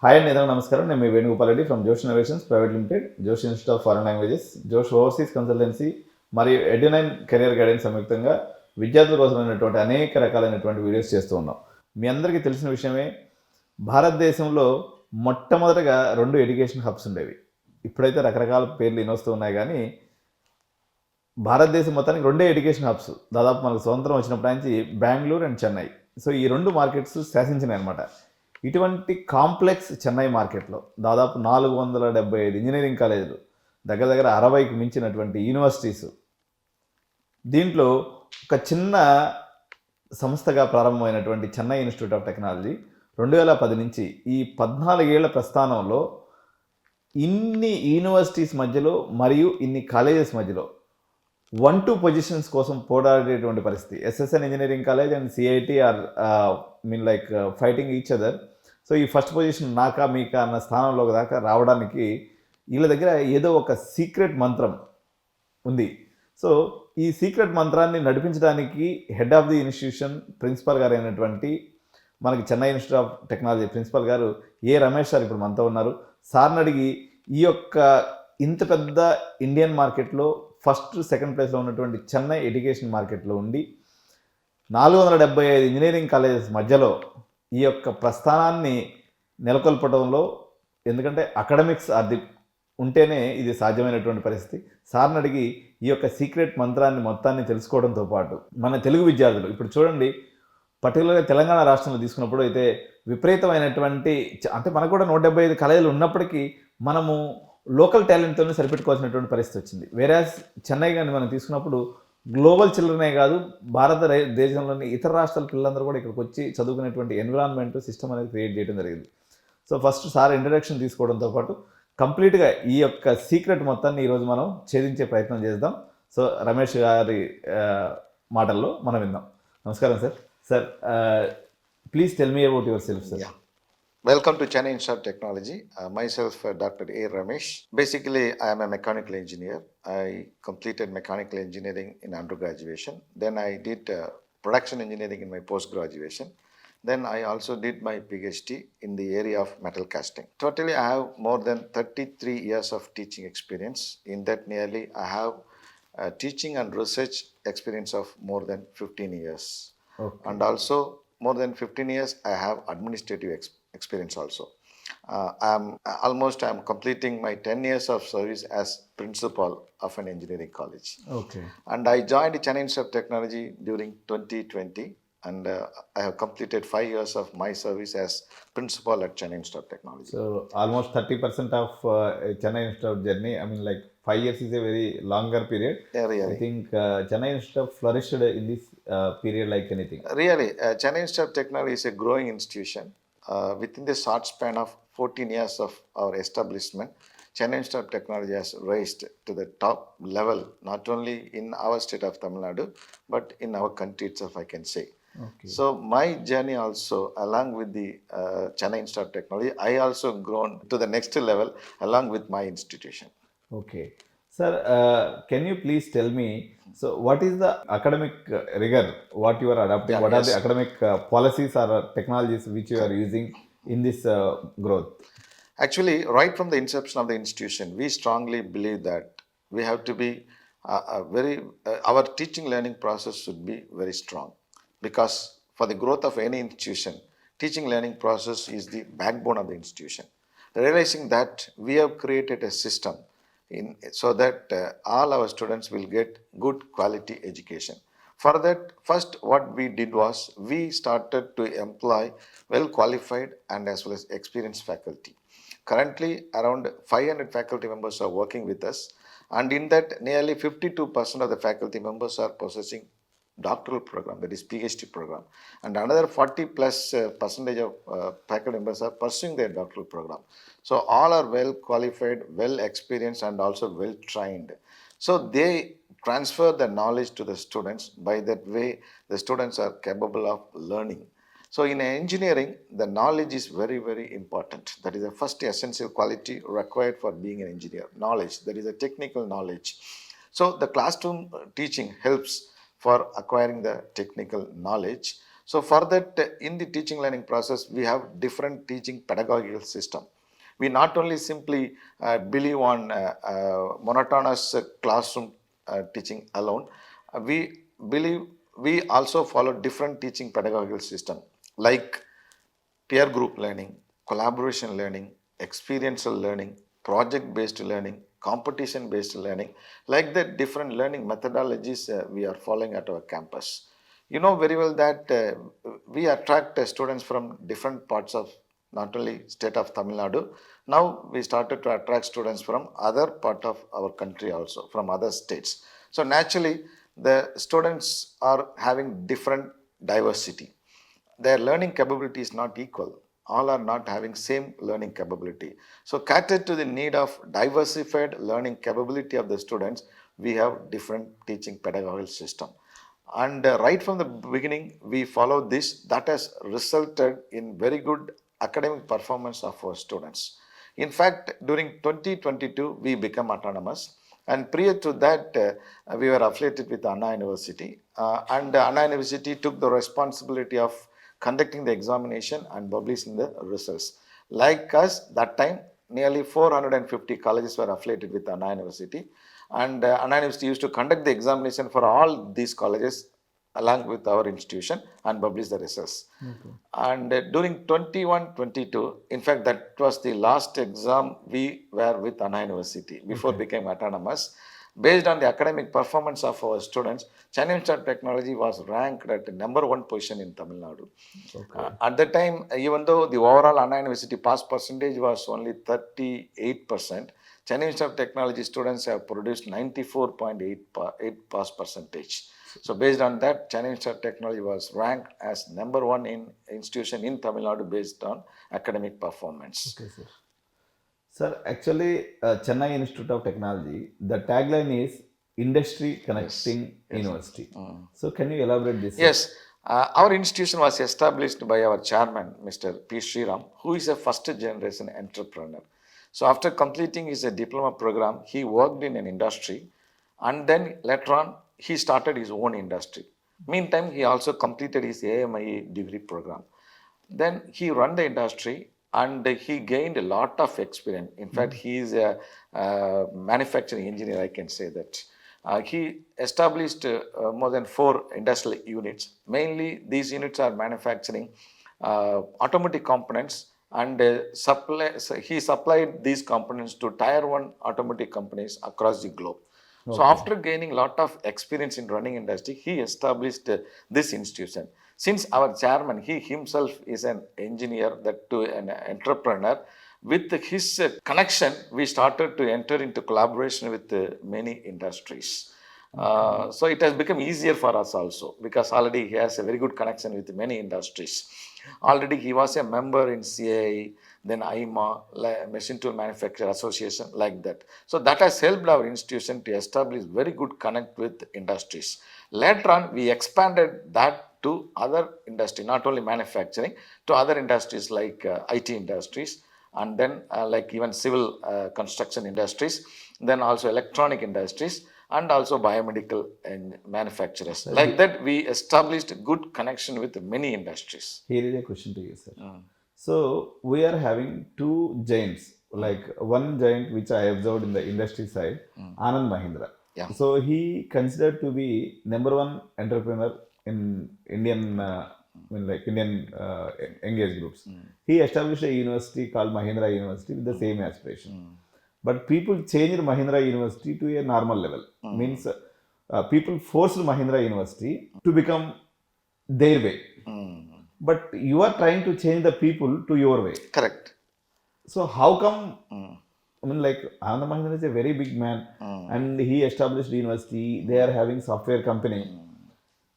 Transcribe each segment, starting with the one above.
Hi అండి, అందరికీ నమస్కారం. నేను మీ వేణుగోపాల్ రెడ్డి ఫ్రమ్ జోష్ ఇన్నోవేషన్స్ ప్రైవేట్ లిమిటెడ్, జోష్ ఇన్స్టిట్యూట్ ఆఫ్ ఫారెన్ లాంగ్వేజెస్, జోష్ ఓవర్సీస్ కన్సల్టెన్సీ మరియు ఎడ్యునైన్ కెరియర్ గైడెన్స్ సంయుక్తంగా విద్యార్థుల కోసమైనటువంటి అనేక రకాలైనటువంటి వీడియోస్ చేస్తూ ఉన్నాం. మీ అందరికీ తెలిసిన విషయమే, భారతదేశంలో మొట్టమొదటగా 2 ఎడ్యుకేషన్ హబ్స్ ఉండేవి. ఇప్పుడైతే రకరకాల పేర్లు వినొస్తూ ఉన్నాయి, కానీ భారతదేశం మొత్తానికి 2 ఎడ్యుకేషన్ హబ్స్ దాదాపు మనకు స్వతంత్రం వచ్చినప్పటి నుంచి బెంగళూరు అండ్ చెన్నై. సో ఈ 2 మార్కెట్స్ శాసించినాయి అనమాట. ఇటువంటి కాంప్లెక్స్ చెన్నై మార్కెట్లో దాదాపు 475 ఇంజనీరింగ్ కాలేజీలు, దగ్గర దగ్గర 60కి మించినటువంటి యూనివర్సిటీస్. దీంట్లో ఒక చిన్న సంస్థగా ప్రారంభమైనటువంటి చెన్నై ఇన్స్టిట్యూట్ ఆఫ్ టెక్నాలజీ 2010 నుంచి ఈ 14 ఏళ్ల ప్రస్థానంలో ఇన్ని యూనివర్సిటీస్ మధ్యలో మరియు ఇన్ని కాలేజెస్ మధ్యలో 1-2 పొజిషన్స్ కోసం పోరాడేటువంటి పరిస్థితి. SSN engineering college and CIT are like fighting each other. So ఈ ఫస్ట్ పొజిషన్ నాకా మీకా అన్న స్థానంలో దాకా రావడానికి వీళ్ళ దగ్గర ఏదో ఒక సీక్రెట్ మంత్రం ఉంది. సో ఈ సీక్రెట్ మంత్రాన్ని నడిపించడానికి head of the institution principal గారు అయినటువంటి మనకి Chennai Institute of Technology principal గారు ఏ రమేష్ సార్ ఇప్పుడు మనతో ఉన్నారు. సార్ని అడిగి ఈ యొక్క ఇంత పెద్ద ఇండియన్ మార్కెట్లో ఫస్ట్ సెకండ్ ప్లేస్లో ఉన్నటువంటి చెన్నై ఎడ్యుకేషన్ మార్కెట్లో ఉండి 475 ఇంజనీరింగ్ కాలేజెస్ మధ్యలో ఈ యొక్క ప్రస్థానాన్ని నెలకొల్పడంలో, ఎందుకంటే అకాడమిక్స్ అది ఉంటేనే ఇది సాధ్యమైనటువంటి పరిస్థితి. సార్ని అడిగి ఈ యొక్క సీక్రెట్ మంత్రాన్ని మొత్తాన్ని తెలుసుకోవడంతో పాటు మన తెలుగు విద్యార్థులు ఇప్పుడు చూడండి, పర్టికులర్గా తెలంగాణ రాష్ట్రంలో తీసుకున్నప్పుడు అయితే విపరీతమైనటువంటి, అంటే మనకు కూడా 175 కాలేజీలు ఉన్నప్పటికీ మనము లోకల్ టాలెంట్తోనే సరిపెట్టుకోవాల్సినటువంటి పరిస్థితి వచ్చింది. వేరేస్ చెన్నై కానీ మనం తీసుకున్నప్పుడు గ్లోబల్ చిల్డ్రనే కాదు, భారతదేశంలోని ఇతర రాష్ట్రాల పిల్లలందరూ కూడా ఇక్కడికి వచ్చి చదువుకునేటువంటి ఎన్విరాన్మెంట్ సిస్టమ్ అనేది క్రియేట్ చేయడం జరిగింది. సో ఫస్ట్ సార్ ఇంట్రడక్షన్ తీసుకోవడంతో పాటు కంప్లీట్గా ఈ యొక్క సీక్రెట్ మొత్తాన్ని ఈరోజు మనం ఛేదించే ప్రయత్నం చేద్దాం. సో రమేష్ గారి మాటల్లో మనం విందాం. నమస్కారం sir. Sir, please tell me about your self, sir. Welcome to Chennai Institute of Technology. Myself, Dr. A.Ramesh. Basically, I am a mechanical engineer. I completed mechanical engineering in undergraduation. Then I did production engineering in my post-graduation. Then I also did my PhD in the area of metal casting. Totally, I have more than 33 years of teaching experience. In that, nearly I have teaching and research experience of more than 15 years. Okay. And also, more than 15 years, I have administrative experience also. I'm completing my 10 years of service as principal of an engineering college. Okay. And I joined Chennai Institute of Technology during 2020, and I have completed 5 years of my service as principal at Chennai Institute of Technology. So almost 30% of Chennai Institute journey. 5 years is a very longer period. Yeah, really. I think Chennai Institute flourished in this period like anything. Really, Chennai Institute of Technology is a growing institution. Within the short span of 14 years of our establishment, Chennai Institute of Technology has raised to the top level, not only in our state of Tamil Nadu, but in our country itself, I can say. Okay. So my journey also, along with the Chennai Institute of Technology, I also grown to the next level along with my institution. Okay. Sir, can you please tell me, so what is the academic rigor, what you are adopting, what are the academic policies or technologies which you are using in this growth? Actually, right from the inception of the institution, we strongly believe that we have to be our teaching learning process should be very strong, because for the growth of any institution, teaching learning process is the backbone of the institution. Realizing that, we have created a system so that all our students will get good quality education. For that, first what we did was we started to employ well qualified and as well as experienced faculty. Currently, around 500 faculty members are working with us, and in that, nearly 52% of the faculty members are possessing doctoral program, that is PhD program, and another 40 plus percentage of faculty members are pursuing their doctoral program. So all are well qualified, well experienced, and also well trained. So they transfer the knowledge to the students. By that way, the students are capable of learning. So in engineering, the knowledge is very, very important. That is the first essential quality required for being an engineer. Knowledge, that is a technical knowledge. So the classroom teaching helps for acquiring the technical knowledge. So for that, in the teaching learning process, we have different teaching pedagogical system. We not only simply believe on monotonous classroom teaching alone. We believe we also follow different teaching pedagogical system like peer group learning, collaboration learning, experiential learning, project based learning, competition based learning, like that different learning methodologies we are following at our campus. You know very well that we attract students from different parts of not only state of Tamil Nadu. Now we started to attract students from other part of our country also, from other states. So naturally, the students are having different diversity. Their learning capability is not equal. All are not having same learning capability. So cater to the need of diversified learning capability of the students, we have different teaching pedagogical system. And right from the beginning, we follow this. That has resulted in very good academic performance of our students. In fact, during 2022, we become autonomous. And prior to that, we were affiliated with Anna University. And Anna University took the responsibility of conducting the examination and publishing the results. Like us, that time, nearly 450 colleges were affiliated with Anna University. And Anna University used to conduct the examination for all these colleges along with our institution and publish the results. Okay. And during 21-22, in fact, that was the last exam we were with Anna University before became autonomous. Based on the academic performance of our students, Chennai Institute of Technology was ranked at number 1 position in Tamil Nadu. Okay. At that time, even though the overall Anna University pass percentage was only 38%, Chennai Institute of Technology students have produced 94.8 pass percentage. So based on that, Chennai Institute of Technology was ranked as number 1 in institution in Tamil Nadu based on academic performance. Okay, sir. Sir, actually, Chennai Institute of Technology, the tagline is Industry Connecting University. So can you elaborate this? Yes. Our institution was established by our chairman, Mr. P. Sriram, who is a first generation entrepreneur. So after completing his diploma program, he worked in an industry, and then later on, he started his own industry. Meantime, he also completed his AMIE degree program. Then he ran the industry and he gained a lot of experience. In fact, he is a manufacturing engineer, I can say that. He established more than 4 industrial units. Mainly, these units are manufacturing automotive components, and he supplied these components to tier 1 automotive companies across the globe. Okay. So after gaining a lot of experience in running industry, he established this institution. Since our chairman, he himself is an engineer, that to an entrepreneur, with his connection, we started to enter into collaboration with many industries. So it has become easier for us also, because already he has a very good connection with many industries. Already he was a member in CIT, then IMA, Machine Tool Manufacturer Association, like that. So that has helped our institution to establish very good connect with industries. Later on, we expanded that to other industry, not only manufacturing, to other industries like IT industries, and then like even civil construction industries, then also electronic industries, and also biomedical and manufacturers. Like that, we established a good connection with many industries. Here is a question to you, sir. So we are having 2 giants, like one giant which I observed in the industry side, Anand Mahindra. Yeah. So he considered to be number 1 entrepreneur in Indian Indian engaged groups. He established a university called Mahindra University with the same aspiration. But people changed Mahindra University to a normal level. Means people forced Mahindra University to become their way. But you are trying to change the people to your way. Correct. So how come? Anand Mahindra is a very big man, and he established university. They are having software company.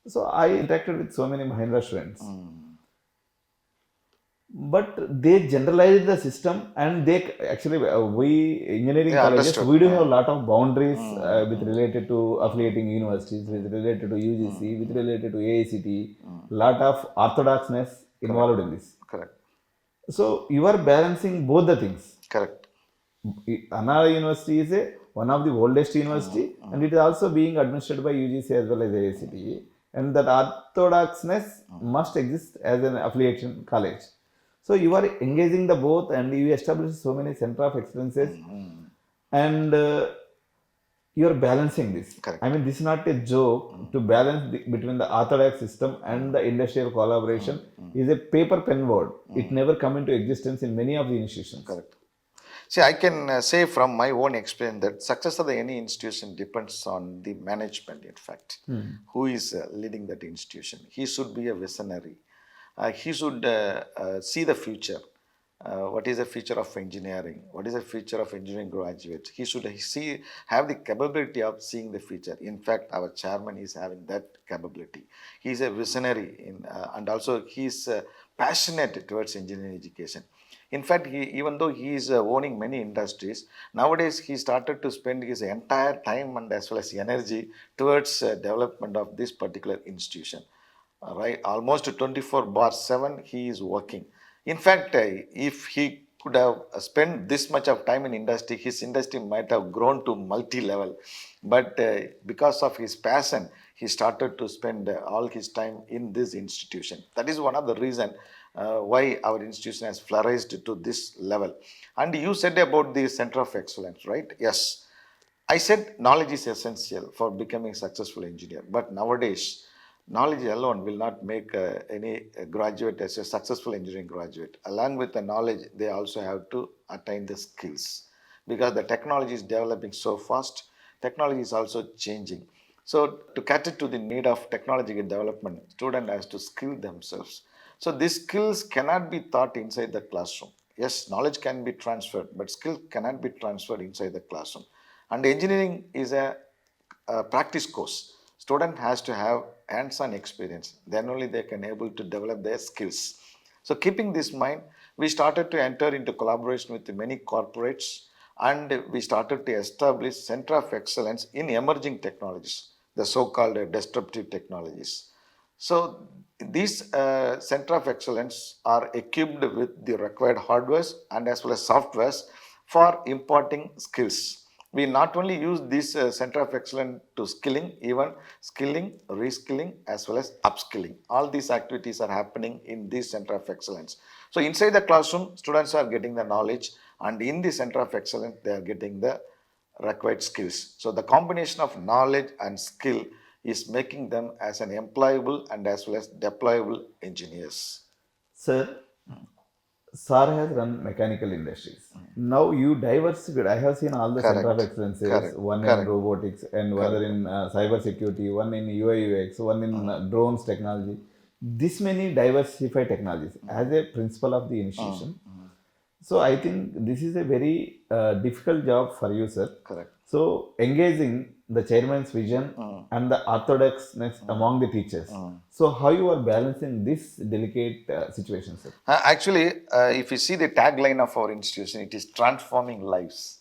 So I interacted with so many Mahindra students. But they generalized the system, and they actually, we engineering colleges, understood. We do have a lot of boundaries with related to affiliating universities, with related to UGC, with related to AICT, lot of orthodoxness involved in this. Correct. So you are balancing both the things. Correct. Anna University is one of the oldest university, and it is also being administered by UGC as well as AICT. and that orthodoxness must exist as an affiliation college. So you are engaging the both, and you establish so many center of excellences, and you are balancing this. Correct. I mean, this is not a joke. To balance between the orthodox system and the industrial collaboration is a paper pen word. It never come into existence in many of the institutions. Correct. See, I can say from my own experience that success of any institution depends on the management, in fact. Who is leading that institution? He should be a visionary. He should see the future. What is the future of engineering? What is the future of engineering graduates? He should have the capability of seeing the future. In fact, our chairman is having that capability. He is a visionary and also he is passionate towards engineering education. In fact, even though he is owning many industries, nowadays he started to spend his entire time and as well as energy towards development of this particular institution. Right, almost 24/7 he is working. In fact, if he could have spent this much of time in industry, his industry might have grown to multi-level. But because of his passion, he started to spend all his time in this institution. That is one of the reasons why our institution has flourished to this level. And you said about the center of excellence, right? Yes. I said knowledge is essential for becoming a successful engineer. But nowadays, knowledge alone will not make any graduate as a successful engineering graduate. Along with the knowledge, they also have to attain the skills, because the technology is developing so fast. Technology is also changing. So to cater to the need of technological development, student has to skill themselves. So these skills cannot be taught inside the classroom. Yes, knowledge can be transferred, but skill cannot be transferred inside the classroom. And engineering is a practice course. Student has to have hands-on experience. Then only they can able to develop their skills. So keeping this in mind, we started to enter into collaboration with many corporates, and we started to establish center of excellence in emerging technologies, the so-called disruptive technologies. So these center of excellence are equipped with the required hardwares and as well as softwares for imparting skills. We not only use this center of excellence to skilling, even skilling, reskilling as well as upskilling. All these activities are happening in this center of excellence. So inside the classroom, students are getting the knowledge, and in the center of excellence, they are getting the required skills. So the combination of knowledge and skill is making them as an employable and as well as deployable engineers. Sir, SAR has run mechanical industries. Now you diversified. I have seen all the center of Correct. excellences, Correct. one in Correct. robotics and one other in cyber security, one in UI UX, one in drones technology. This many diversified technologies as a principal of the institution. So I think this is a very difficult job for you, sir. Correct. So engaging the chairman's vision and the orthodoxness among the teachers. So how you are balancing this delicate situation, sir? Actually, if you see the tagline of our institution, it is transforming lives.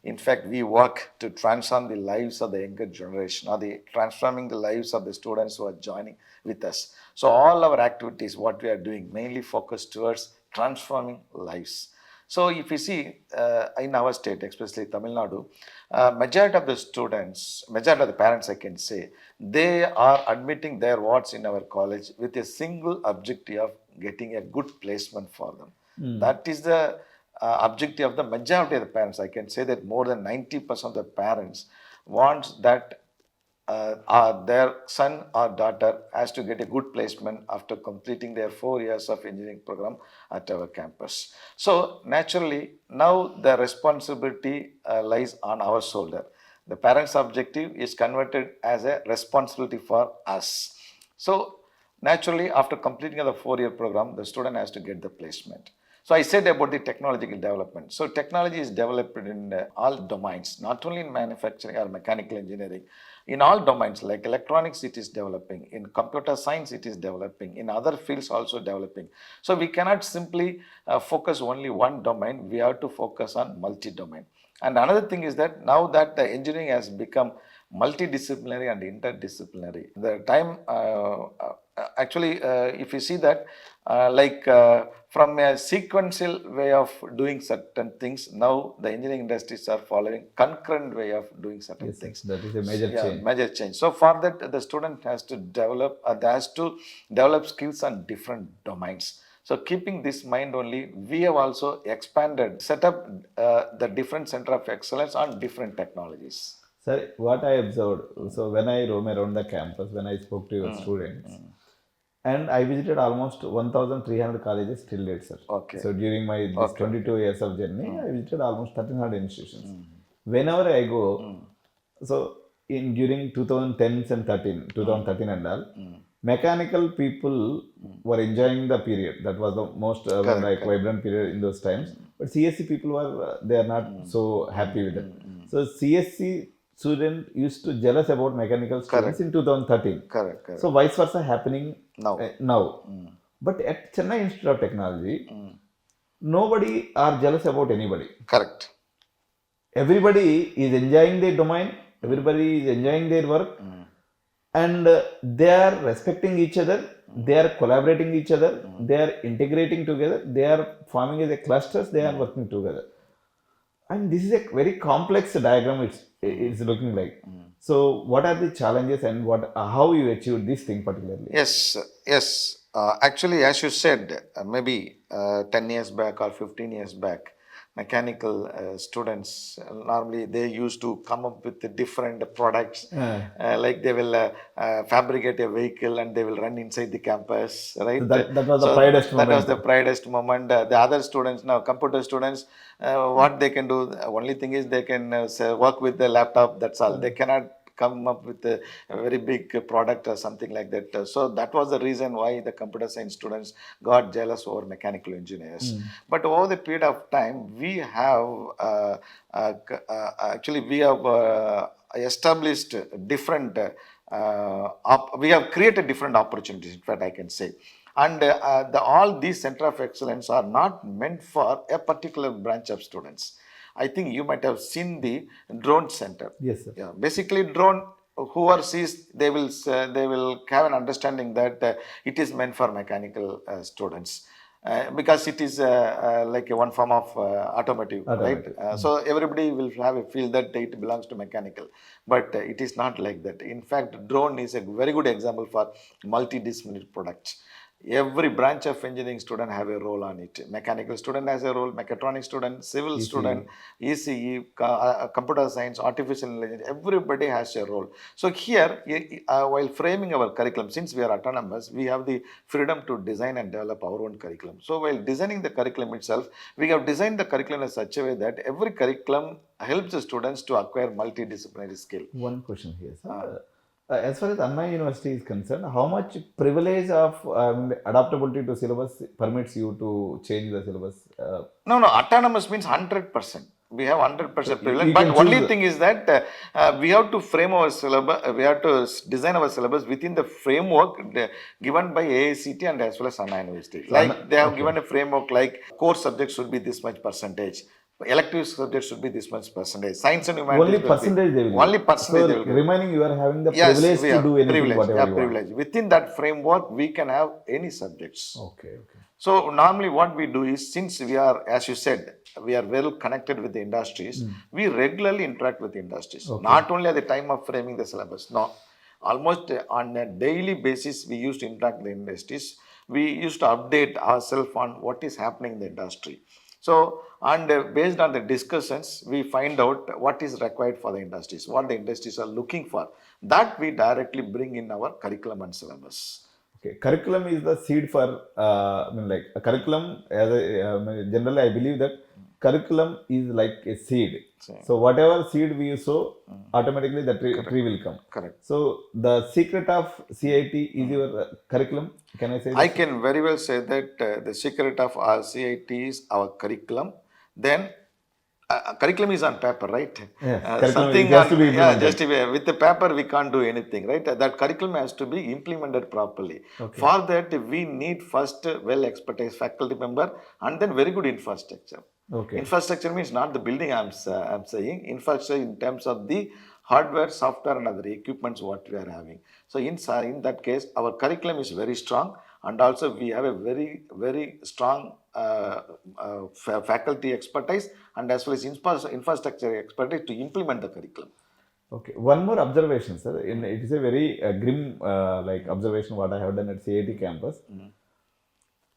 In fact, we work to transform the lives of the younger generation, or the transforming the lives of the students who are joining with us. So all our activities, what we are doing, mainly focused towards transforming lives. So if you see in our state, especially Tamil Nadu, majority of the students, majority of the parents, I can say, they are admitting their wards in our college with a single objective of getting a good placement for them. That is the objective of the majority of the parents. I can say that more than 90% of the parents wants that their son or daughter has to get a good placement after completing their 4 years of engineering program at our campus. So naturally, now the responsibility lies on our shoulder. The parents' objective is converted as a responsibility for us. So naturally, after completing the 4-year program, the student has to get the placement. So I said about the technological development. So technology is developed in all domains, not only in manufacturing or mechanical engineering. In all domains, like electronics, it is developing. In computer science, it is developing. In other fields, also developing. So we cannot simply focus only one domain. We have to focus on multi-domain. And another thing is that now that the engineering has become multidisciplinary and interdisciplinary, the time actually, if you see that, from a sequential way of doing certain things, now the engineering industries are following concurrent way of doing certain Yes, sir. things. That is a major change. Major change. So for that, the student has to develop skills on different domains. So keeping this mind only, we have also expanded, set up the different center of excellence on different technologies. Sir, what I observed, so when I roam around the campus, when I spoke to your students, and I visited almost 1,300 colleges till date, sir. Okay. So during my this Okay, 22 years of journey, I visited almost 1,300 institutions. Whenever I go, so in during 2010s and 2013 and all, mechanical people were enjoying the period. That was the most Correct. vibrant period in those times. But CSC people were they are not so happy with it. So CSC student used to jealous about mechanical students in 2013. Correct. So vice versa happening Now. now. But at Chennai Institute of Technology, nobody are jealous about anybody. Correct. Everybody is enjoying their domain. Everybody is enjoying their work, and they are respecting each other. They are collaborating each other. They are integrating together. They are forming as a clusters. They are working together. And this is a very complex diagram. It's looking like. So, what are the challenges and how you achieved this thing particularly? Yes. Actually, as you said, maybe 10 years back or 15 years back, mechanical students normally they used to come up with the different products. Like they will fabricate a vehicle and they will run inside the campus, right? So that was the proudest moment. That was the proudest moment. The other students now, computer students, what they can do, only thing is they can work with the laptop. That's all. They cannot come up with a very big product or something like that. So that was the reason why the computer science students got jealous over mechanical engineers. But over the period of time, we have established different. We have created different opportunities. In fact, I can say. And all these center of excellence are not meant for a particular branch of students. I think you might have seen the drone center. Yes, sir. Yeah, basically drone. Whoever sees, they will have an understanding that it is meant for mechanical students. Because it is like one form of automotive, right? So everybody will have a feel that it belongs to mechanical, but it is not like that. In fact, drone is a very good example for multidisciplinary products. Every branch of engineering student have a role on it. Mechanical student has a role, mechatronics student, civil student, ECE, computer science, artificial intelligence, everybody has a role. So here, while framing our curriculum, since we are autonomous, we have the freedom to design and develop our own curriculum. So while designing the curriculum itself, we have designed the curriculum in such a way that every curriculum helps the students to acquire multidisciplinary skill. One question here, sir. As far as Anna University is concerned, how much privilege of adaptability to syllabus permits you to change the syllabus? No, autonomous means 100%. We have 100% privilege, but only thing is that we have to frame our syllabus, we have to design our syllabus within the framework given by AICT and as well as Anna University. Like they have given a framework like core subjects should be this much percentage. Elective subjects should be this much percentage. Science and humanities only percentage they will give. Only percentage so they will give. Remaining you are having the privilege to do anything whatever you want. Within that framework, we can have any subjects. Okay. So normally what we do is, since we are, as you said, we are well connected with the industries, we regularly interact with the industries. Not only at the time of framing the syllabus, no. Almost on a daily basis, we used to interact with the industries. We used to update ourselves on what is happening in the industry. So, and based on the discussions, we find out what is required for the industries, what the industries are looking for. That we directly bring in our curriculum and syllabus. Okay, curriculum is the seed for, like a curriculum, generally I believe that curriculum is like a seed. So whatever seed we sow, automatically the tree will come. Correct. So the secret of CIT is your curriculum. Can I say that? I can very well say that the secret of our CIT is our curriculum. Then curriculum is on paper, right? Yes, something just to be implemented. just to be, with the paper we can't do anything, right? That curriculum has to be implemented properly. For that we need first well expertise faculty member and then very good infrastructure. Infrastructure means not the building I'm saying, infrastructure in terms of the hardware, software and other equipments what we are having. So in that case our curriculum is very strong and also we have a very strong faculty expertise and as well as infrastructure expertise to implement the curriculum. Okay, one more observation, sir. It is a very grim like observation what I have done at CIT campus.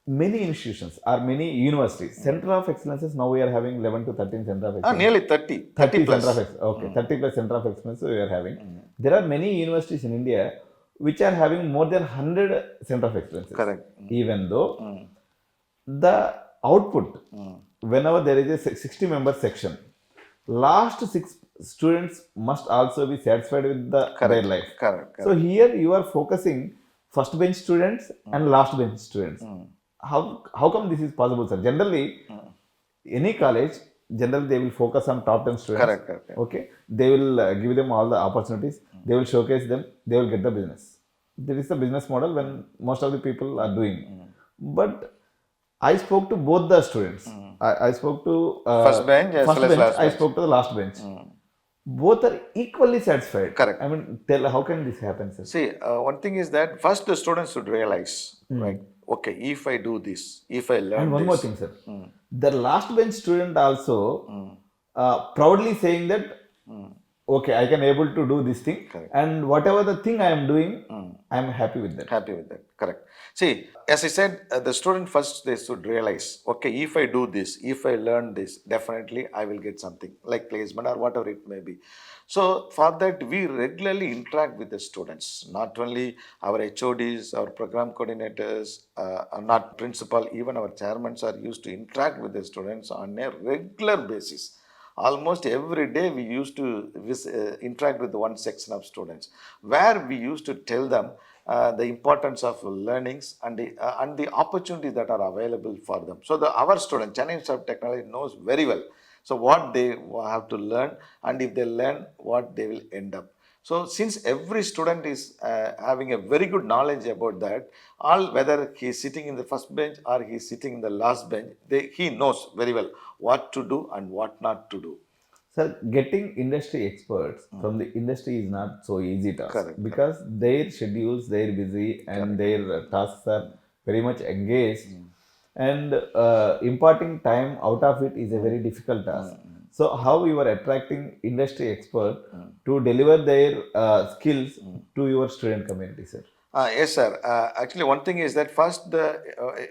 Many institutions or many universities, center of excellences, now we are having 11 to 13 center of excellence. Nearly 30 30 plus. center of excellence. Okay, 30 plus center of excellence we are having. There are many universities in India which are having more than 100 center of excellences. Correct. Even though the output, whenever there is a 60-member section, last 6 students must also be satisfied with their life. Correct. So here you are focusing first bench students and last bench students. How come this is possible, sir? Generally, any college, generally they will focus on top 10 students. Correct. Okay, they will give them all the opportunities. They will showcase them. They will get the business. There is the business model when most of the people are doing. But I spoke to both the students. I spoke to First bench as well as last I bench. spoke to the last bench. Both are equally satisfied. Correct. I mean, tell how can this happen, sir? See, one thing is that first the students should realize, right? Okay, if I do this, if I learn And one this, more thing, sir. The last bench student also proudly saying that, okay, I can able to do this thing, Correct. and whatever the thing I am doing, I am happy with that. happy with that. Correct. See, as I said, the student first they should realize, okay, if I do this, if I learn this, definitely I will get something like placement or whatever it may be. So for that, we regularly interact with the students, not only our HODs, our program coordinators, not principal, even our chairmen are used to interact with the students on a regular basis. Almost every day we used to interact with one section of students where we used to tell them the importance of learnings and the opportunities that are available for them. So our student, Chennai Institute of Technology, knows very well. So what they have to learn, and if they learn, what they will end up. So since every student is having a very good knowledge about that, whether he is sitting in the first bench or he is sitting in the last bench, he knows very well what to do and what not to do. Sir, getting industry experts from the industry is not so easy task. Correct. Because their schedules, they're busy and their tasks are very much engaged. And imparting time out of it is a very difficult task. So how you are attracting industry expert to deliver their skills to your student community, sir? Yes, sir. Actually, one thing is that first,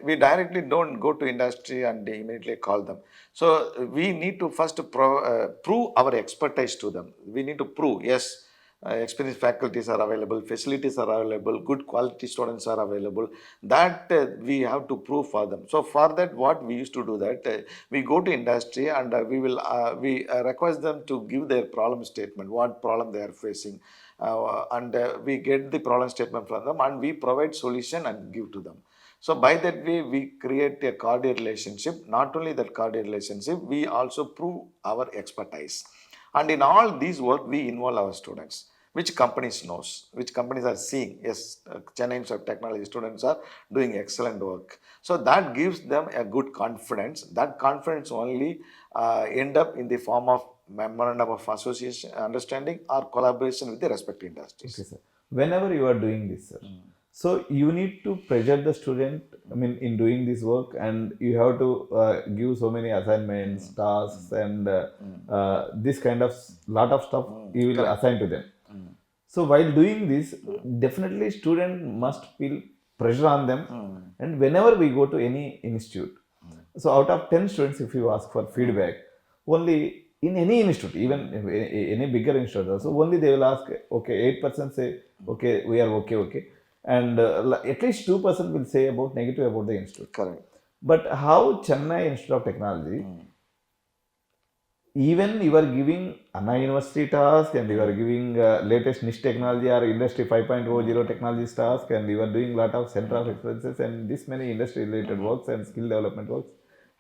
we directly don't go to industry and immediately call them. So we need to first prove our expertise to them. We need to prove, yes, experienced faculties are available, facilities are available, good quality students are available. That we have to prove for them. So for that, what we used to do that, we go to industry and we request them to give their problem statement, what problem they are facing. And we get the problem statement from them and we provide solution and give to them. So by that way, we create a cordial relationship. Not only that cordial relationship, we also prove our expertise. And in all these work, we involve our students. Which companies knows, which companies are seeing, yes, Chennai Institute of Technology students are doing excellent work. So that gives them a good confidence. That confidence only end up in the form of memorandum of association, understanding or collaboration with the respective industries. Okay, sir. Whenever you are doing this, sir, so you need to pressure the student, I mean, in doing this work, and you have to give so many assignments, tasks, and this kind of lot of stuff you will assign to them. So while doing this, definitely student must feel pressure on them. And whenever we go to any institute, so out of 10 students, if you ask for feedback, only in any institute, even any bigger institute also, only they will ask, okay, 8% say, okay, we are okay. And at least 2% will say about negative about the institute. Correct. But how Chennai Institute of Technology, even you are giving Anna University task and you are giving latest niche technology or industry 5.0 technologies task, and you are doing lot of center of excellences and this many industry related works and skill development works,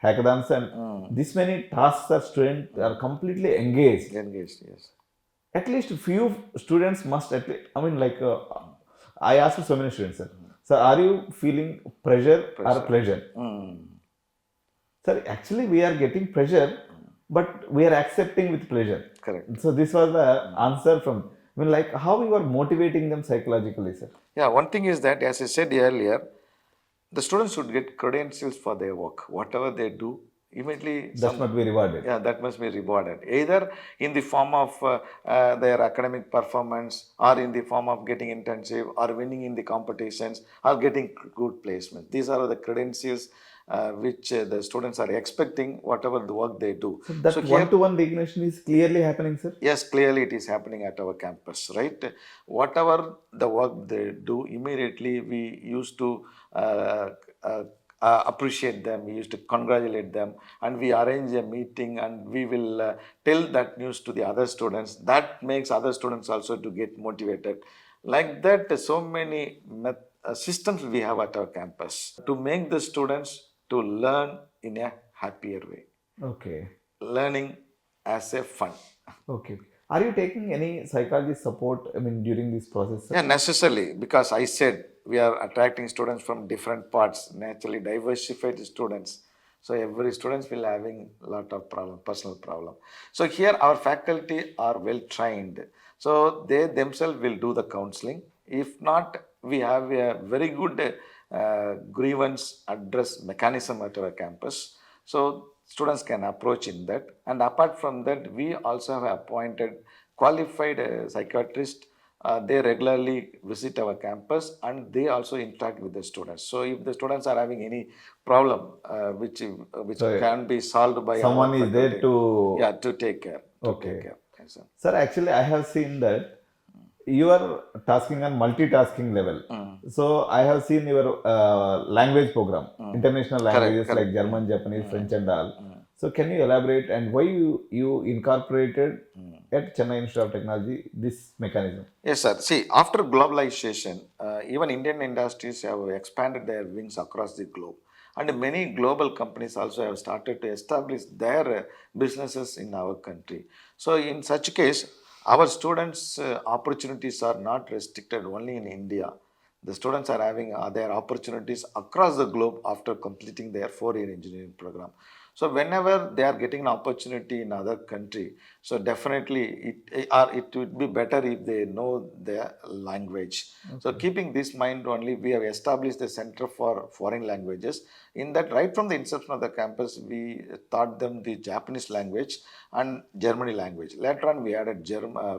hackathons, and this many tasks are students are completely engaged. Engaged, yes. At least few students must, at least, I mean, like I asked so many students, sir, so are you feeling pressure or pleasure? Sir, actually we are getting pressure, but we are accepting with pleasure. Correct. So this was the answer from, I mean, like how you are motivating them psychologically, sir? Yeah, one thing is that, as I said earlier, the students should get credentials for their work. Whatever they do, immediately That must be rewarded. yeah, that must be rewarded. Either in the form of their academic performance, or in the form of getting internship, or winning in the competitions, or getting good placement. These are the credentials which the students are expecting, whatever the work they do. So that So here, one-to-one recognition is clearly happening, sir. yes, clearly it is happening at our campus, right? Whatever the work they do, immediately we used to uh, uh, appreciate them, we used to congratulate them, and we arrange a meeting and we will tell that news to the other students. That makes other students also to get motivated. Like that, so many systems we have at our campus to make the students to learn in a happier way, Okay. learning as a fun. Okay. Are you taking any psychology support, I mean, during this process, sir? Yeah, necessarily, because I said we are attracting students from different parts, naturally diversified students. So every students will having lot of problem, personal problem. So here our faculty are well trained. So they themselves will do the counseling. If not, we have a very good grievance address mechanism at our campus. So students can approach in that. And apart from that, we also have appointed qualified psychiatrist. They regularly visit our campus and they also interact with the students. So if the students are having any problem which So, can be solved by someone our is there faculty, to. yeah, to take care. Okay. Yes, sir. Sir, actually, I have seen that you are tasking on multitasking level. So I have seen your language program, international languages correct. like German, Japanese, French, and all. So can you elaborate and why you incorporated at Chennai Institute of Technology this mechanism? Yes, sir. See, after globalization, even Indian industries have expanded their wings across the globe. And many global companies also have started to establish their businesses in our country. So, in such case, our students' opportunities are not restricted only in India. The students are having their opportunities across the globe after completing their 4-year engineering program. So whenever they are getting an opportunity in other country, so definitely it would be better if they know their language. So keeping this mind only, we have established the Center for Foreign Languages. In that, right from the inception of the campus, we taught them the Japanese language and Germany language. Later on, we added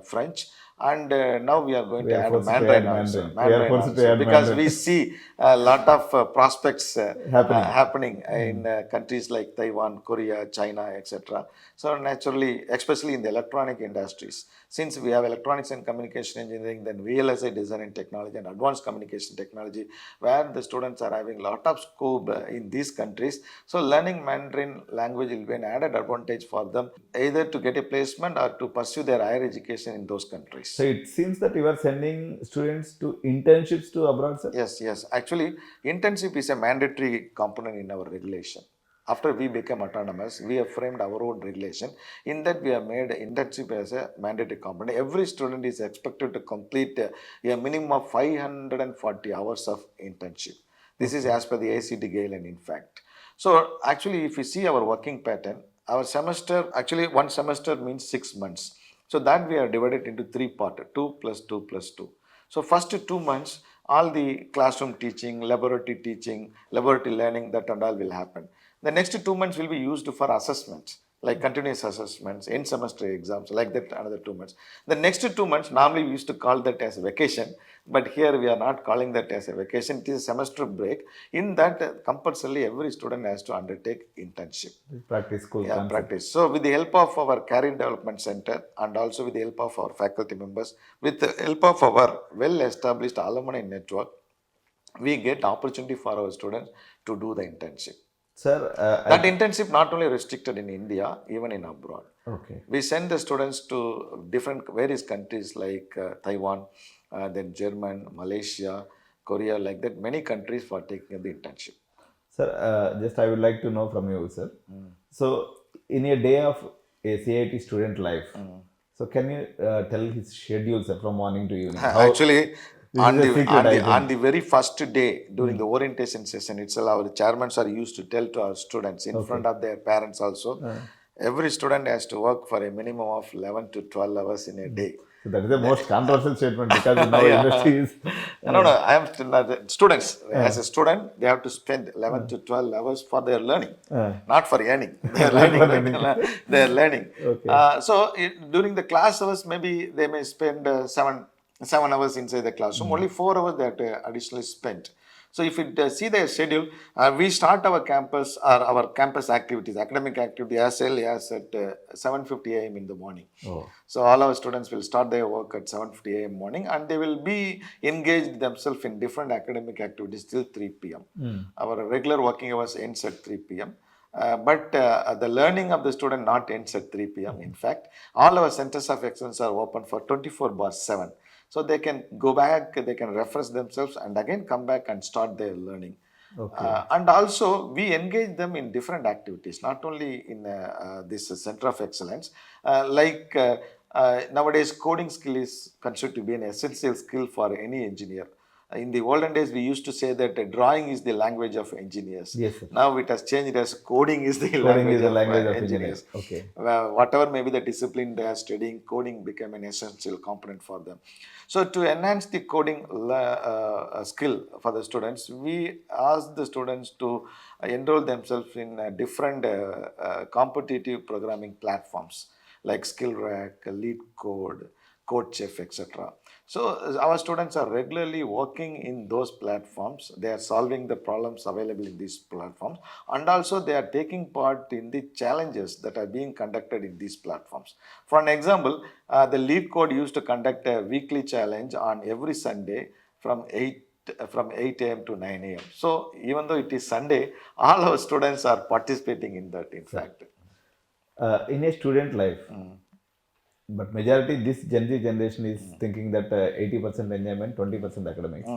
French, and now we are going We to are add forced to Mandarin add also. Mandarin. We are forced to add Because Mandarin. we see a lot of prospects Happening. happening in countries like Taiwan, Korea, China, etc. So naturally, especially in the electronic industries, since we have electronics and communication engineering, then VLSI design and technology and advanced communication technology, where the students are having a lot of scope in these countries. So learning Mandarin language will be an added advantage for them, either to get a placement or to pursue their higher education in those countries. So it seems that you are sending students to internships to abroad, sir? Yes. Actually, internship is a mandatory component in our regulation. After we became autonomous, we have framed our own regulation. In that, we have made internship as a mandatory component. Every student is expected to complete a minimum of 540 hours of internship. This is as per the ACT guideline, in fact. So, actually, if you see our working pattern, our semester, actually, one semester means 6 months. So, that we are divided into 3 parts, 2 plus 2 plus 2. So, first 2 months, all the classroom teaching, laboratory learning, that and all will happen. The next 2 months will be used for assessments, like continuous assessments, end semester exams, like that another 2 months. The next 2 months, normally we used to call that as a vacation, but here we are not calling that as a vacation, it is a semester break. In that, compulsorily every student has to undertake internship. Practice school concept. Practice. So with the help of our Career Development Center and also with the help of our faculty members, with the help of our well-established alumni network, we get opportunity for our students to do the internship. Sir, That internship not only restricted in India, even in abroad. okay. We send the students to various countries like Taiwan, then German, Malaysia, Korea, like that, many countries for taking the internship. Sir, just I would like to know from you, sir. So, in a day of a CIT student life, so can you tell his schedule, sir, from morning to evening? Actually, This is a secret, I on think. the very first day during the orientation session itself, our chairmen are used to tell to our students in front of their parents also. Every student has to work for a minimum of 11 to 12 hours in a day. So that is the most controversial statement because now Yeah. industry is No, no, I am still not, students, as a student, they have to spend 11 to 12 hours for their learning, not for earning. They are not learning, for right? learning. They are learning. Okay. So during the class hours, maybe they may spend 7 hours inside the classroom. Only 4 hours they have to additionally spent. So if you see their schedule, we start our campus or our campus activities, academic activity as early as at 7:50 a.m. in the morning. Oh. So all our students will start their work at 7:50 a.m. morning, and they will be engaged themselves in different academic activities till 3 p.m. Our regular working hours ends at 3 p.m. But the learning of the student not ends at 3 p.m. In fact, all our centers of excellence are open for 24/7. So they can go back, they can refresh themselves and again come back and start their learning. Okay. And also we engage them in different activities, not only in this center of excellence, nowadays coding skill is considered to be an essential skill for any engineer. In the olden days, we used to say that drawing is the language of engineers. Yes, sir. Now it has changed as coding is the Coding language is the of, language of engineers. engineers. Okay. Whatever may be the discipline they are studying, coding became an essential component for them. So to enhance the coding skill for the students, we ask the students to enroll themselves in different competitive programming platforms like SkillRack, LeetCode, CodeChef, etc. So our students are regularly working in those platforms. They are solving the problems available in these platforms, and also they are taking part in the challenges that are being conducted in these platforms. For an example, the LeetCode used to conduct a weekly challenge on every Sunday from 8 a.m. to 9 a.m. So even though it is Sunday, all our students are participating in that, in fact. In a student life, but majority this Gen Z generation is thinking that 80% enjoyment, 20% academics.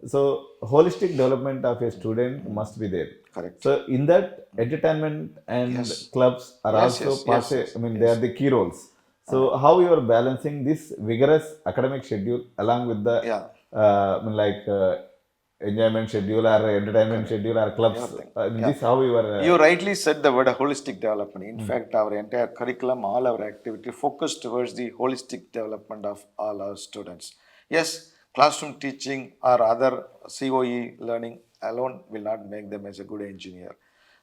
So holistic development of a student must be there. Correct. So in that, entertainment and Yes. clubs are Yes, also yes, yes, yes, I mean, they are the key roles. So how you are balancing this vigorous academic schedule along with the Yeah. I mean, like enjoyment schedule or entertainment schedule or clubs? Everything. I mean, Yeah. this how you are. You rightly said the word holistic development. In fact, our entire curriculum, all our activity focus towards the holistic development of all our students. Yes, classroom teaching or other COE learning alone will not make them as a good engineer.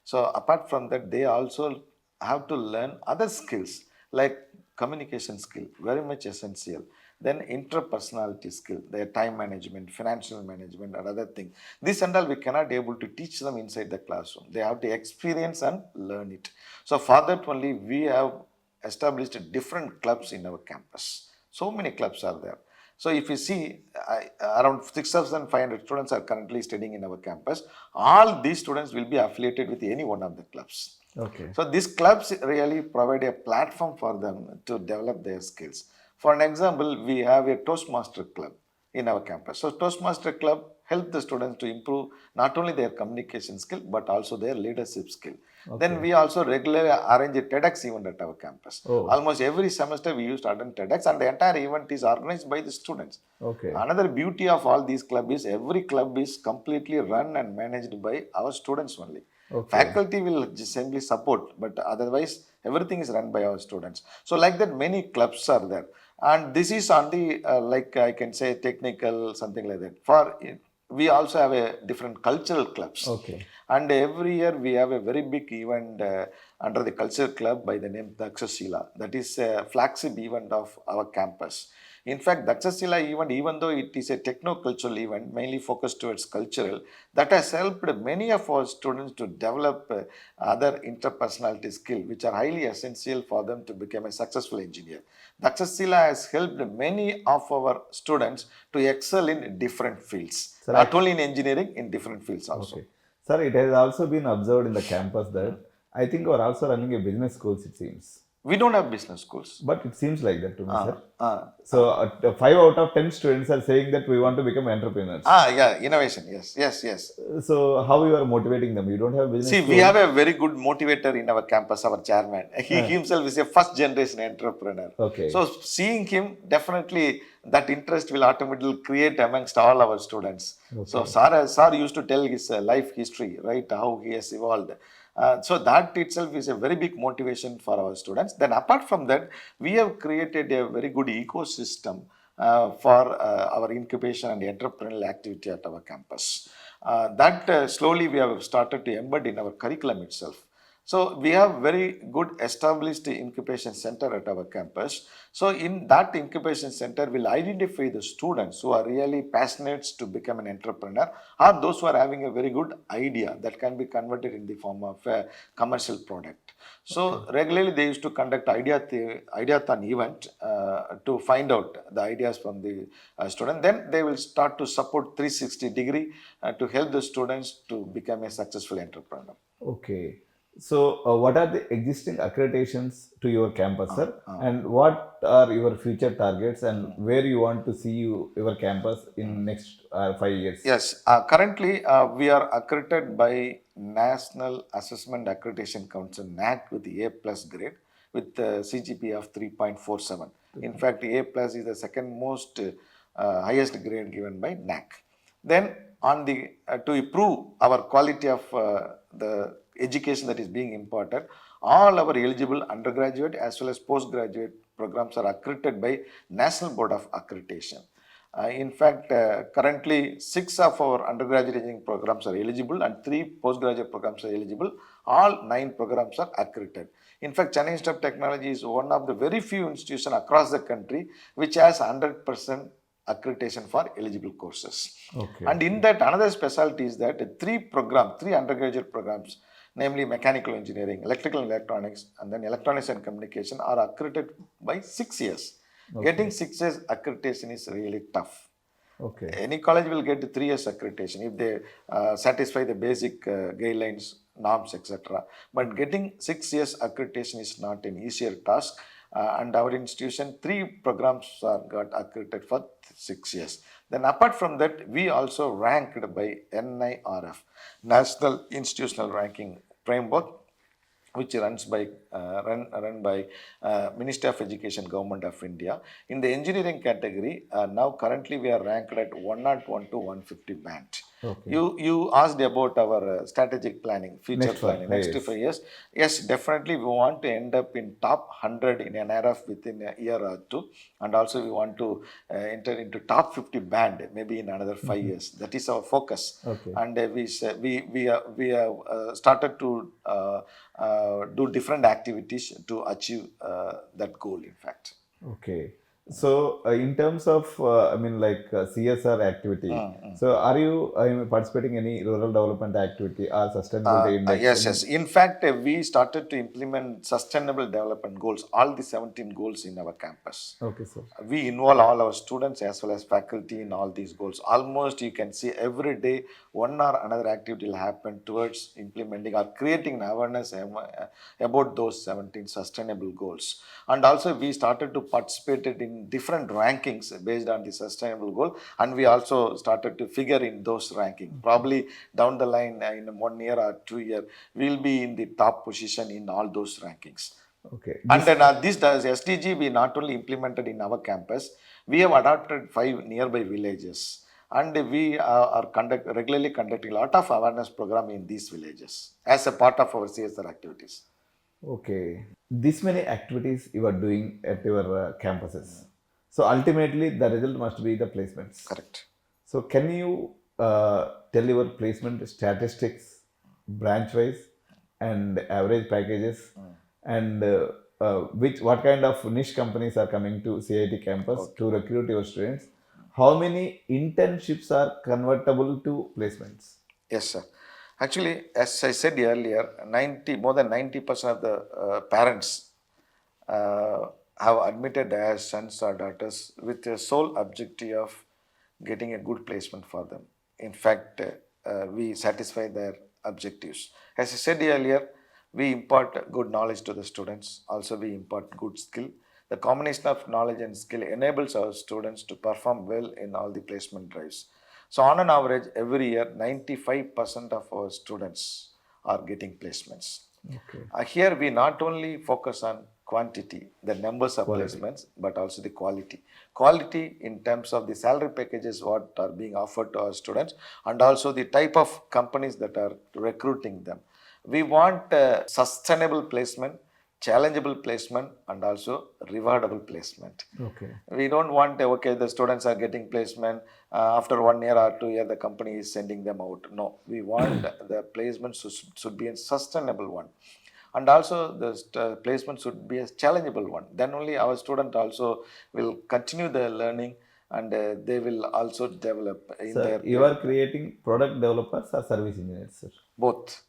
So apart from that, they also have to learn other skills like communication skill, very much essential. Then interpersonality skill, their time management, financial management, and other things. This and all we cannot able to teach them inside the classroom. They have to experience and learn it. So for that only we have established different clubs in our campus. So many clubs are there. So if you see, around 6,500 students are currently studying in our campus. All these students will be affiliated with any one of the clubs. Okay. So these clubs really provide a platform for them to develop their skills. For an example, we have a Toastmaster club in our campus. So Toastmaster club help the students to improve not only their communication skill but also their leadership skill. Then we also regularly arrange a TEDx event at our campus. Oh. Almost every semester we used to attend TEDx, and the entire event is organized by the students. Okay. Another beauty of all these clubs is every club is completely run and managed by our students only. Okay. Faculty will just simply support, but otherwise everything is run by our students. So like that, many clubs are there, and this is on the like I can say technical, something like that. For we also have a different cultural clubs. Okay. And every year we have a very big event under the culture club by the name Dakshashila. That is a flagship event of our campus. In fact, Dakshashila event, even though it is a techno-cultural event, mainly focused towards cultural, that has helped many of our students to develop other interpersonality skills, which are highly essential for them to become a successful engineer. Dakshashila has helped many of our students to excel in different fields, Sir, not only in engineering, in different fields also. Okay. Sir, it has also been observed in the campus that I think we are also running a business schools, it seems. We don't have business schools. But it seems like that to me, sir. So 5 out of 10 students are saying that we want to become entrepreneurs. Yeah, innovation. Yes. So how you are motivating them? You don't have business See, school? we have a very good motivator in our campus, our chairman. He himself is a first generation entrepreneur. Okay. So seeing him, definitely that interest will automatically create amongst all our students. Okay. So Sir used to tell his life history, right? How he has evolved. So that itself is a very big motivation for our students. Then apart from that, we have created a very good ecosystem for our incubation and entrepreneurial activity at our campus. That slowly we have started to embed in our curriculum itself. So we have very good established incubation center at our campus. So in that incubation center, we'll identify the students who are really passionate to become an entrepreneur, or those who are having a very good idea that can be converted in the form of a commercial product. So regularly they used to conduct ideathon event to find out the ideas from the student. Then they will start to support 360-degree to help the students to become a successful entrepreneur. Okay. So, what are the existing accreditations to your campus, sir? And what are your future targets and where you want to see your campus in next 5 years? Yes, currently we are accredited by National Assessment Accreditation Council (NAC) with the A plus grade with CGPA of 3.47. In fact, A plus is the second most highest grade given by NAC. Then on the to improve our quality of the education that is being imparted, all our eligible undergraduate as well as postgraduate programs are accredited by National Board of Accreditation. In fact, currently 6 of our undergraduate engineering programs are eligible and 3 postgraduate programs are eligible. All 9 programs are accredited. In fact, Chennai Institute of Technology is one of the very few institutions across the country which has 100% accreditation for eligible courses. Okay. And in that, another specialty is that 3 undergraduate programs, namely mechanical engineering, electrical and electronics, and then electronics and communication, are accredited by 6 years. Okay. Getting 6 years accreditation is really tough. Okay. Any college will get 3 years accreditation if they satisfy the basic guidelines, norms, etc. But getting 6 years accreditation is not an easier task. And our institution, 3 programs got accredited for 6 years. Then apart from that, we also ranked by NIRF, National Institutional Ranking Framework, which runs by run by Ministry of Education, Government of India. In the engineering category, now currently we are ranked at 101 to 150 band. Okay. You asked about our strategic planning, future Next planning, 5 next years. 5 years. Yes, definitely we want to end up in top 100 in NRF within a year or two, and also we want to enter into top 50 band maybe in another 5 years. That is our focus. Okay. And we have started to do different activities to achieve that goal, in fact. Okay. So, in terms of, CSR activity, so are you participating in any rural development activity or sustainability index? Yes. In fact, we started to implement sustainable development goals, all the 17 goals in our campus. Okay, sir. We involve all our students as well as faculty in all these goals. Almost you can see every day one or another activity will happen towards implementing or creating awareness about those 17 sustainable goals. And also we started to participate in different rankings based on the sustainable goal, and we also started to figure in those rankings. Probably down the line in 1 year or 2 years, we'll be in the top position in all those rankings. Okay. And then this does SDG we not only implemented in our campus, we have adopted 5 nearby villages, and we are regularly conducting a lot of awareness program in these villages as a part of our CSR activities. Okay. This many activities you are doing at your campuses. So ultimately, the result must be the placements. Correct. So can you tell your placement statistics, branch wise, and average packages, and what kind of niche companies are coming to CIT campus to recruit your students? How many internships are convertible to placements? Yes, sir. Actually, as I said earlier, more than 90% of the parents have admitted as sons or daughters with the sole objective of getting a good placement for them. In fact, we satisfy their objectives. As I said earlier, we impart good knowledge to the students. Also, we impart good skill. The combination of knowledge and skill enables our students to perform well in all the placement drives. So on an average, every year, 95% of our students are getting placements. Okay. Here, we not only focus on quantity, the numbers of Quality. placements, but also the quality. Quality in terms of the salary packages, what are being offered to our students, and also the type of companies that are recruiting them. We want sustainable placement, challengeable placement, and also rewardable placement. Okay. We don't want okay, the students are getting placement after 1 year or 2 year the company is sending them out. No, we want the placement should be a sustainable one, and also the placement should be a challengeable one. Then only our student also will continue their learning, and they will also develop in Sir, their you are creating product developers or service engineers, sir? both.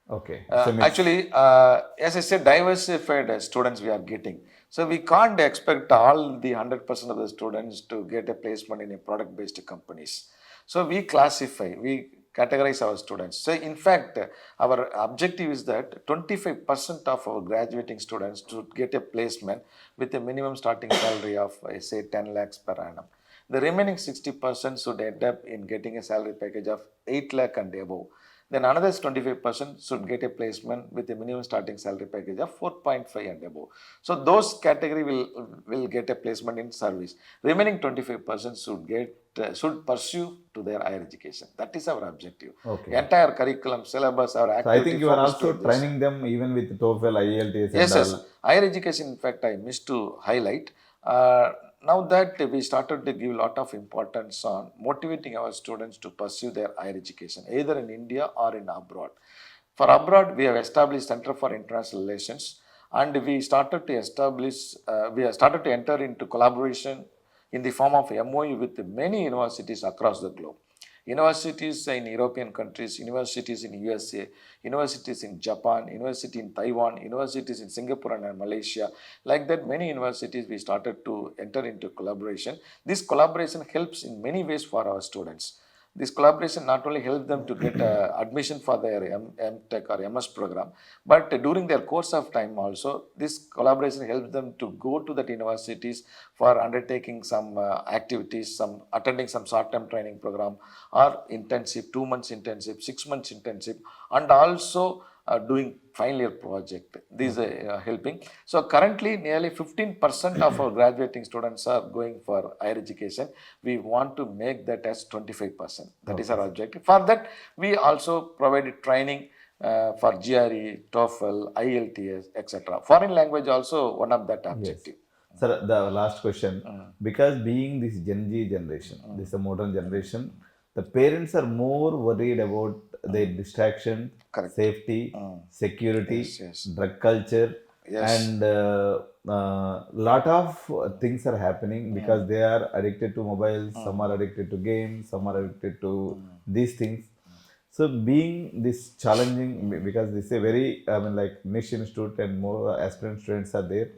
Okay. It's a mix. Actually, as I said, diversified students we are getting. So we can't expect all the 100% of the students to get a placement in a product-based companies. So we classify, we categorize our students. So in fact, our objective is that 25% of our graduating students should get a placement with a minimum starting salary of say 10 lakhs per annum. The remaining 60% should end up in getting a salary package of 8 lakh and above. Then another 25% should get a placement with a minimum starting salary package of 4.5 and above. So those category will get a placement in service. Remaining 25% should pursue to their higher education. That is our objective. Okay. Entire curriculum, syllabus, our So I activity think you are focused also to this. training them even with TOEFL, IELTS Yes, and yes. all. Higher education, in fact, I missed to highlight. Now that we started to give a lot of importance on motivating our students to pursue their higher education, either in India or in abroad. For abroad, we have established Center for International Relations, and we started to establish, we have started to enter into collaboration in the form of MOU with many universities across the globe. Universities in European countries, universities in USA, universities in Japan, university in Taiwan, universities in Singapore and Malaysia. Like that, many universities we started to enter into collaboration. This collaboration helps in many ways for our students. This collaboration not only helps them to get admission for their M.Tech or MS program, but during their course of time also, this collaboration helps them to go to that universities for undertaking some activities, some attending some short-term training program or internship, 2 months internship, 6 months internship, and also doing final year project. These are helping. So currently nearly 15% of our graduating students are going for higher education. We want to make that as 25%. That is our objective. For that, we also provided training for GRE, TOEFL, IELTS, etc. Foreign language also one of that objective. Yes. Sir, the last question. Because being this Gen Z generation, this is a modern generation, the parents are more worried about their distraction, Correct. safety, security, Yes, yes. drug culture, Yes. and lot of things are happening because they are addicted to mobiles, some are addicted to games, some are addicted to these things. So being this challenging, because this is a very, I mean, like niche institute and more aspirant students are there.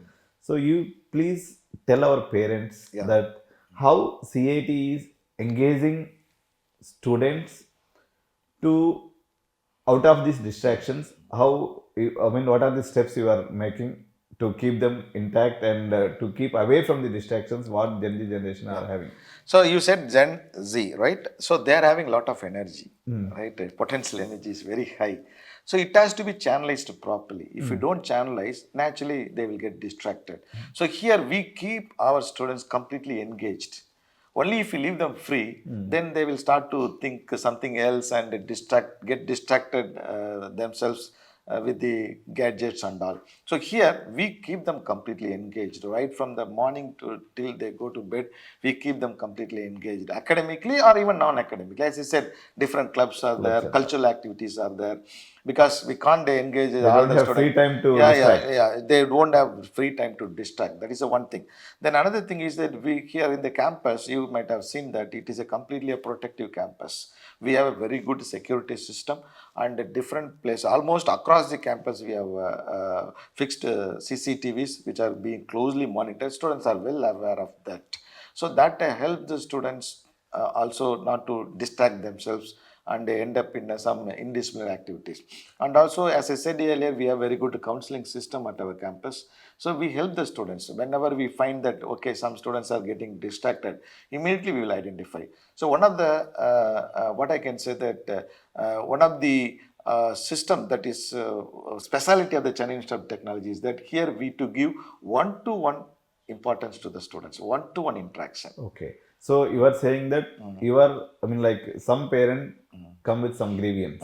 So you please tell our parents Yeah. that how CIT is engaging students to out of these distractions. How I mean, what are the steps you are making to keep them intact and to keep away from the distractions what Gen Z generation are having? So you said Gen Z, right? So they are having a lot of energy, right? Potential energy is very high. So it has to be channelized properly. If you don't channelize, naturally they will get distracted. So here we keep our students completely engaged. Only if you leave them free, then they will start to think something else and get distracted themselves with the gadgets and all. So here we keep them completely engaged right from the morning to till they go to bed. We keep them completely engaged academically or even non-academically. As I said, different clubs are there, cultural activities are there, because we can't engage They all don't the have students. free time to Yeah, distract. yeah. They don't have free time to distract. That is the one thing. Then another thing is that we here in the campus, you might have seen that it is a completely a protective campus. We have a very good security system and a different place. Almost across the campus, we have fixed CCTVs which are being closely monitored. Students are well aware of that. So that helps the students also not to distract themselves and they end up in some indisciplinary activities. And also, as I said earlier, we have very good counseling system at our campus. So we help the students. Whenever we find that, okay, some students are getting distracted, immediately we will identify. So one of the, what I can say that one of the system that is speciality of the Chennai Institute of Technology is that here we to give one-to-one importance to the students, one-to-one interaction. Okay. So you are saying that you are, I mean, like some parent come with some grievance.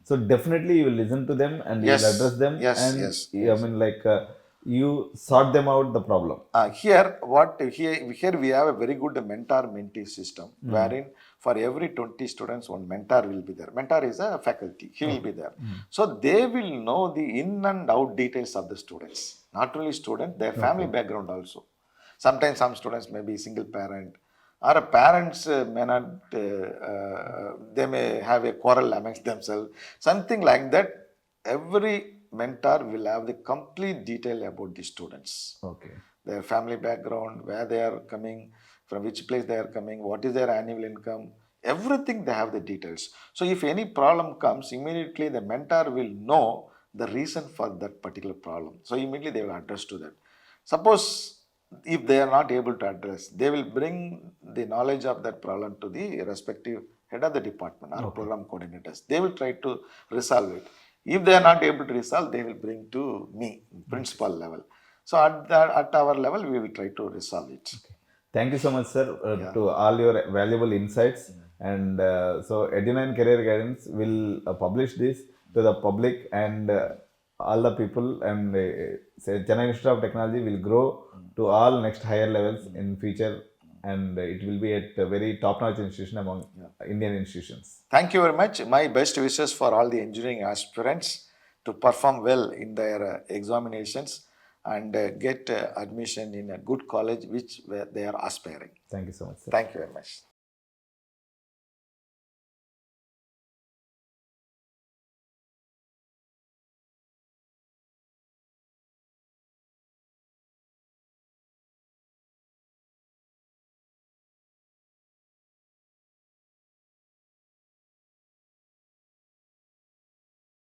So definitely you will listen to them and you will Yes, address them, yes, and yes, I yes. mean, like you sort them out the problem. Here we have a very good mentor-mentee system, wherein for every 20 students, one mentor will be there. Mentor is a faculty; he will be there. So they will know the in and out details of the students. Not only student, their family background also. Sometimes some students may be single parent, or parents may not. They may have a quarrel amongst themselves. Something like that. Every mentor will have the complete detail about the students, Okay. their family background, where they are coming, from which place they are coming, what is their annual income, everything they have the details. So if any problem comes, immediately the mentor will know the reason for that particular problem. So immediately they will address to that. Suppose if they are not able to address, they will bring the knowledge of that problem to the respective head of the department or program coordinators. They will try to resolve it. If they are not able to resolve, they will bring to me, principal level. So at our level, we will try to resolve it. Thank you so much, sir, to all your valuable insights. And so, Edunine Career Guidance will publish this to the public, and all the people, and say Chennai Institute of Technology will grow to all next higher levels in future, and it will be at a very top-notch institution among Indian institutions. Thank you very much. My best wishes for all the engineering aspirants to perform well in their examinations and get admission in a good college which where they are aspiring. Thank you so much, sir. Thank you very much.